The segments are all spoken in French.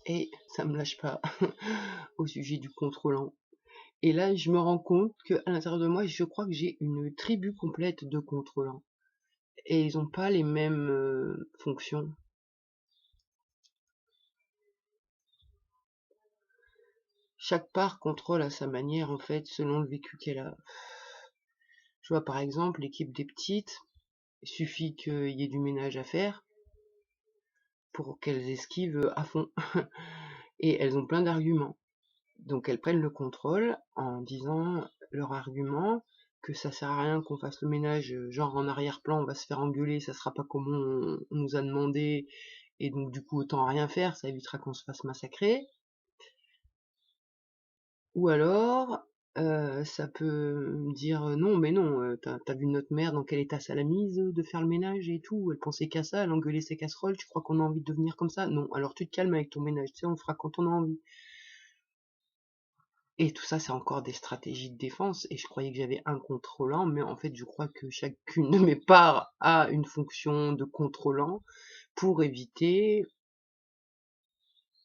et ça me lâche pas au sujet du contrôlant. Et là, je me rends compte qu'à l'intérieur de moi, je crois que j'ai une tribu complète de contrôlants. Et ils n'ont pas les mêmes fonctions. Chaque part contrôle à sa manière, en fait, selon le vécu qu'elle a. Je vois par exemple l'équipe des petites, il suffit qu'il y ait du ménage à faire pour qu'elles esquivent à fond. Et elles ont plein d'arguments. Donc elles prennent le contrôle en disant leur argument, que ça sert à rien qu'on fasse le ménage, genre en arrière-plan, on va se faire engueuler, ça sera pas comme on nous a demandé, et donc du coup autant rien faire, ça évitera qu'on se fasse massacrer. Ou alors, ça peut me dire non, mais non, t'as vu notre mère dans quel état ça l'a mise de faire le ménage et tout, elle pensait qu'à ça, elle engueulait ses casseroles, tu crois qu'on a envie de devenir comme ça? Non, alors tu te calmes avec ton ménage, tu sais, on le fera quand on a envie. Et tout ça, c'est encore des stratégies de défense, et je croyais que j'avais un contrôlant, mais en fait, je crois que chacune de mes parts a une fonction de contrôlant pour éviter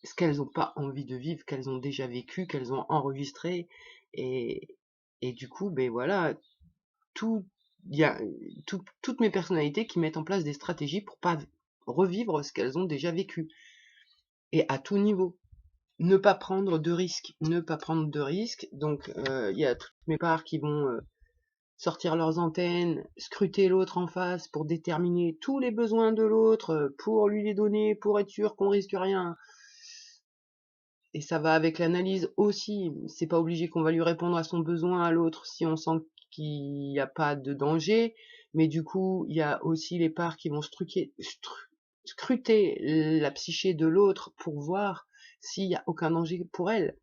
ce qu'elles n'ont pas envie de vivre, qu'elles ont déjà vécu, qu'elles ont enregistré, et, et du coup, ben voilà, tout, il y a toutes mes personnalités qui mettent en place des stratégies pour pas revivre ce qu'elles ont déjà vécu, et à tout niveau. Ne pas prendre de risques, ne pas prendre de risques. Donc, il y a toutes mes parts qui vont sortir leurs antennes, scruter l'autre en face pour déterminer tous les besoins de l'autre, pour lui les donner, pour être sûr qu'on risque rien. Et ça va avec l'analyse aussi. C'est pas obligé qu'on va lui répondre à son besoin à l'autre si on sent qu'il n'y a pas de danger. Mais du coup, il y a aussi les parts qui vont scruter la psyché de l'autre pour voir s'il n'y a aucun danger pour elle.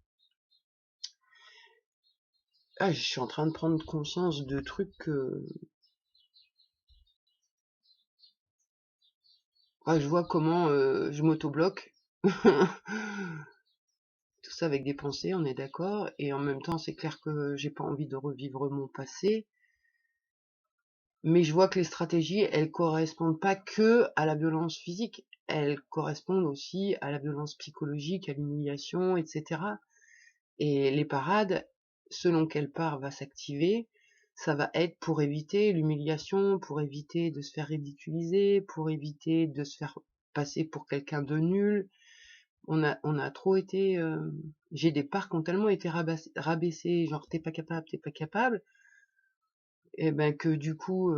Ah, je suis en train de prendre conscience de trucs que... Ah, je vois comment je m'auto-bloque. Tout ça avec des pensées, on est d'accord. Et en même temps, c'est clair que j'ai pas envie de revivre mon passé. Mais je vois que les stratégies, elles correspondent pas que à la violence physique. Elles correspondent aussi à la violence psychologique, à l'humiliation, etc. Et les parades, selon quelle part va s'activer, ça va être pour éviter l'humiliation, pour éviter de se faire ridiculiser, pour éviter de se faire passer pour quelqu'un de nul. On a trop été... J'ai des parts qui ont tellement été rabaissées, genre t'es pas capable, et ben que du coup,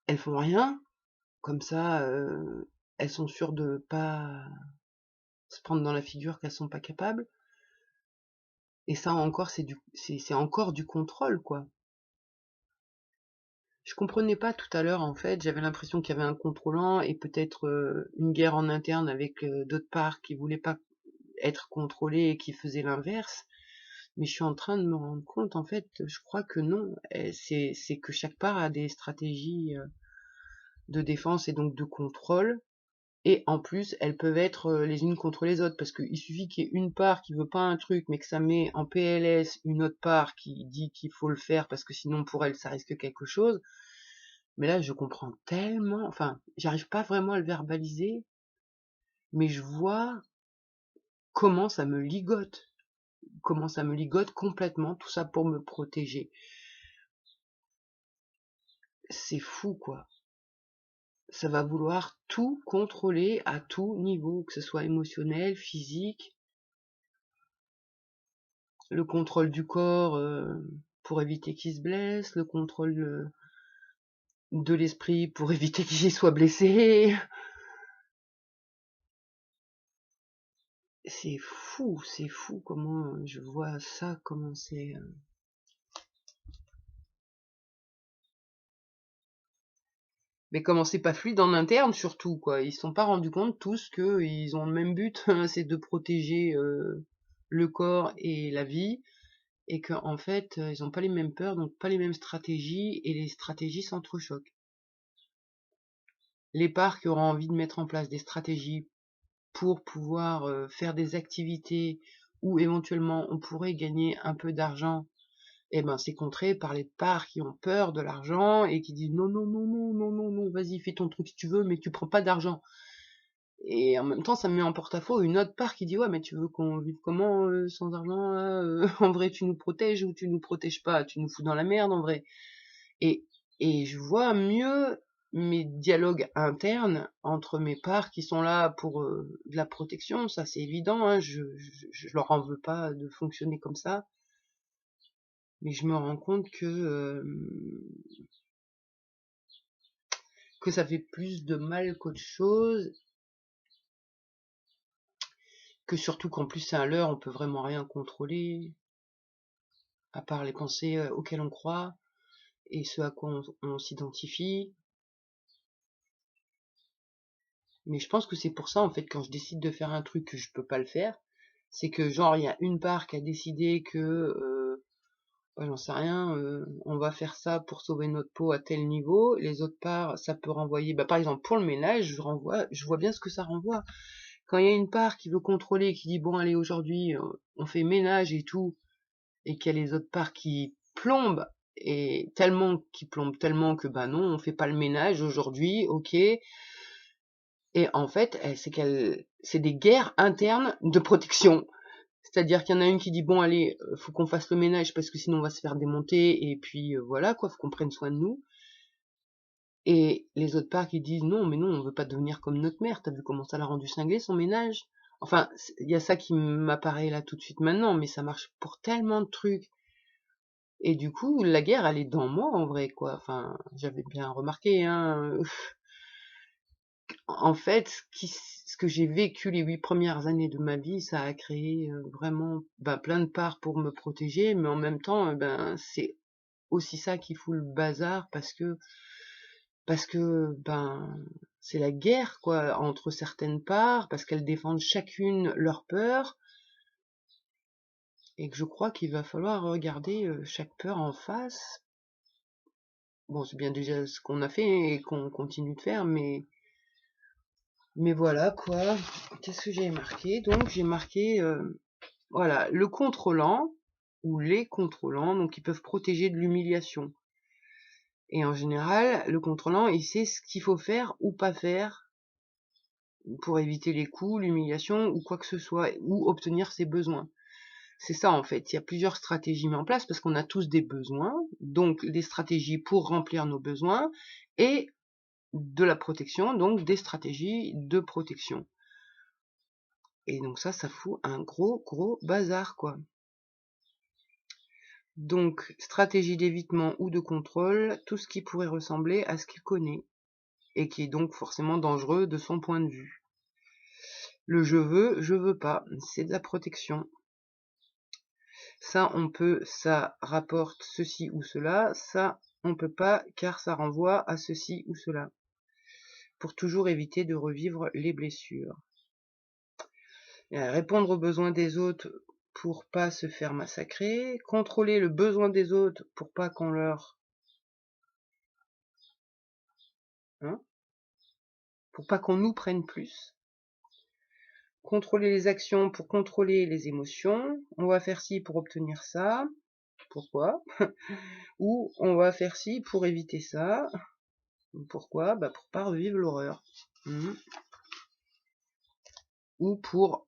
elles font rien. Comme ça, elles sont sûres de pas se prendre dans la figure qu'elles sont pas capables. Et ça encore, c'est encore du contrôle, quoi. Je comprenais pas tout à l'heure, en fait, j'avais l'impression qu'il y avait un contrôlant et peut-être une guerre en interne avec d'autres parts qui voulaient pas être contrôlées et qui faisaient l'inverse. Mais je suis en train de me rendre compte, en fait, je crois que non. C'est que chaque part a des stratégies de défense et donc de contrôle. Et en plus, elles peuvent être les unes contre les autres, parce qu'il suffit qu'il y ait une part qui veut pas un truc, mais que ça met en PLS une autre part qui dit qu'il faut le faire, parce que sinon pour elle ça risque quelque chose. Mais là, je comprends tellement, enfin, j'arrive pas vraiment à le verbaliser, mais je vois comment ça me ligote complètement, tout ça pour me protéger. C'est fou, quoi. Ça va vouloir tout contrôler à tout niveau, que ce soit émotionnel, physique, le contrôle du corps pour éviter qu'il se blesse, le contrôle de l'esprit pour éviter qu'il soit blessé. C'est fou comment je vois ça commencer. Mais comment c'est pas fluide en interne surtout, quoi. Ils se sont pas rendus compte tous qu'ils ont le même but, c'est de protéger le corps et la vie, et qu'en fait, ils ont pas les mêmes peurs, donc pas les mêmes stratégies, et les stratégies s'entrechoquent. Les parts qui auront envie de mettre en place des stratégies pour pouvoir faire des activités où éventuellement on pourrait gagner un peu d'argent, eh ben c'est contré par les parts qui ont peur de l'argent et qui disent non, non, non, non, non, non, non, vas-y, fais ton truc si tu veux, mais tu prends pas d'argent. Et en même temps, ça me met en porte-à-faux une autre part qui dit ouais, mais tu veux qu'on vive comment sans argent là En vrai, tu nous protèges ou tu nous protèges pas? Tu nous fous dans la merde en vrai. Et et je vois mieux mes dialogues internes entre mes parts qui sont là pour de la protection, ça c'est évident, hein, je leur en veux pas de fonctionner comme ça, mais je me rends compte que ça fait plus de mal qu'autre chose, que surtout qu'en plus c'est un leurre, on peut vraiment rien contrôler, à part les pensées auxquelles on croit et ce à quoi on s'identifie. Mais je pense que c'est pour ça en fait quand je décide de faire un truc que je peux pas le faire, c'est que genre il y a une part qui a décidé que ouais, j'en sais rien, on va faire ça pour sauver notre peau à tel niveau, les autres parts ça peut renvoyer, bah par exemple pour le ménage, je vois bien ce que ça renvoie. Quand il y a une part qui veut contrôler, qui dit bon allez aujourd'hui on fait ménage et tout, et qu'il y a les autres parts qui plombent, et tellement qui plombent tellement que bah non on fait pas le ménage aujourd'hui, ok. Et en fait c'est des guerres internes de protection. C'est-à-dire qu'il y en a une qui dit bon allez, faut qu'on fasse le ménage parce que sinon on va se faire démonter et puis voilà quoi, faut qu'on prenne soin de nous. Et les autres parts qui disent non mais non, on veut pas devenir comme notre mère, t'as vu comment ça l'a rendu cinglé son ménage? Enfin, il y a ça qui m'apparaît là tout de suite maintenant, mais ça marche pour tellement de trucs. Et du coup, la guerre, elle est dans moi en vrai quoi. Enfin, j'avais bien remarqué, hein. En fait, ce que j'ai vécu les 8 premières années de ma vie, ça a créé vraiment plein de parts pour me protéger, mais en même temps, c'est aussi ça qui fout le bazar parce que c'est la guerre quoi entre certaines parts, parce qu'elles défendent chacune leur peur, et que je crois qu'il va falloir regarder chaque peur en face. Bon, c'est bien déjà ce qu'on a fait et qu'on continue de faire, mais voilà quoi. Qu'est-ce que j'ai marqué? Donc j'ai marqué voilà, le contrôlant ou les contrôlants, donc ils peuvent protéger de l'humiliation. Et en général, le contrôlant, il sait ce qu'il faut faire ou pas faire pour éviter les coups, l'humiliation ou quoi que ce soit, ou obtenir ses besoins. C'est ça en fait, il y a plusieurs stratégies mises en place parce qu'on a tous des besoins, donc des stratégies pour remplir nos besoins, et de la protection, donc des stratégies de protection. Et donc ça fout un gros bazar quoi. Donc, stratégie d'évitement ou de contrôle, tout ce qui pourrait ressembler à ce qu'il connaît, et qui est donc forcément dangereux de son point de vue. Le je veux pas, c'est de la protection. Ça, on peut, ça rapporte ceci ou cela, ça, on peut pas, car ça renvoie à ceci ou cela. Pour toujours éviter de revivre les blessures. Répondre aux besoins des autres pour pas se faire massacrer, contrôler le besoin des autres pour pas qu'on leur... Hein, pour pas qu'on nous prenne plus. Contrôler les actions pour contrôler les émotions. On va faire ci pour obtenir ça. Pourquoi? Ou on va faire ci pour éviter ça. Pourquoi? Pour pas revivre l'horreur. Ou pour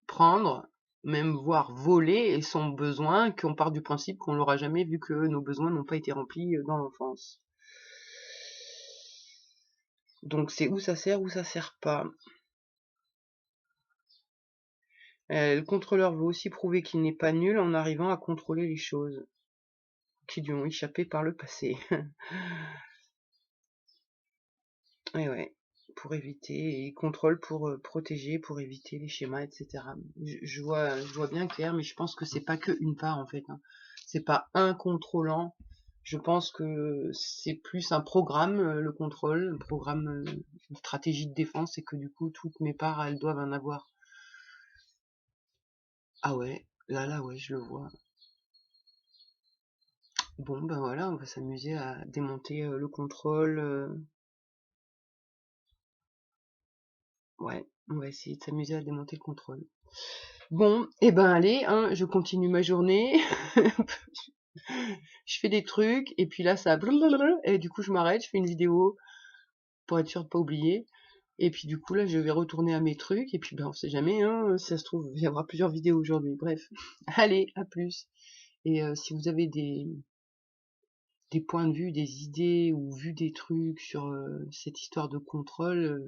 prendre, même voire voler son besoin, qu'on part du principe qu'on l'aura jamais vu que nos besoins n'ont pas été remplis dans l'enfance. Donc c'est où ça sert pas. Le contrôleur veut aussi prouver qu'il n'est pas nul en arrivant à contrôler les choses qui lui ont échappé par le passé. Et ouais, pour éviter, et contrôle pour protéger, pour éviter les schémas, etc. Je vois bien clair, mais je pense que c'est pas que une part en fait. Hein. C'est pas un contrôlant. Je pense que c'est plus un programme, le contrôle, un programme, une stratégie de défense, et que du coup toutes mes parts elles doivent en avoir. Ah ouais, là ouais, je le vois. Bon voilà, on va s'amuser à démonter le contrôle. Ouais, on va essayer de s'amuser à démonter le contrôle. Bon, et allez, hein, je continue ma journée. Je fais des trucs, et puis là ça blablabla, et du coup je m'arrête, je fais une vidéo pour être sûr de pas oublier. Et puis du coup là je vais retourner à mes trucs, et puis ben on sait jamais, hein, si ça se trouve, il va y avoir plusieurs vidéos aujourd'hui, bref. Allez, à plus. Et si vous avez des points de vue, des idées, ou vu des trucs sur cette histoire de contrôle,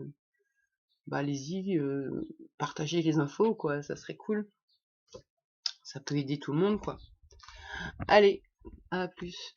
bah allez-y, partagez les infos, quoi, ça serait cool. Ça peut aider tout le monde, quoi. Allez, à plus.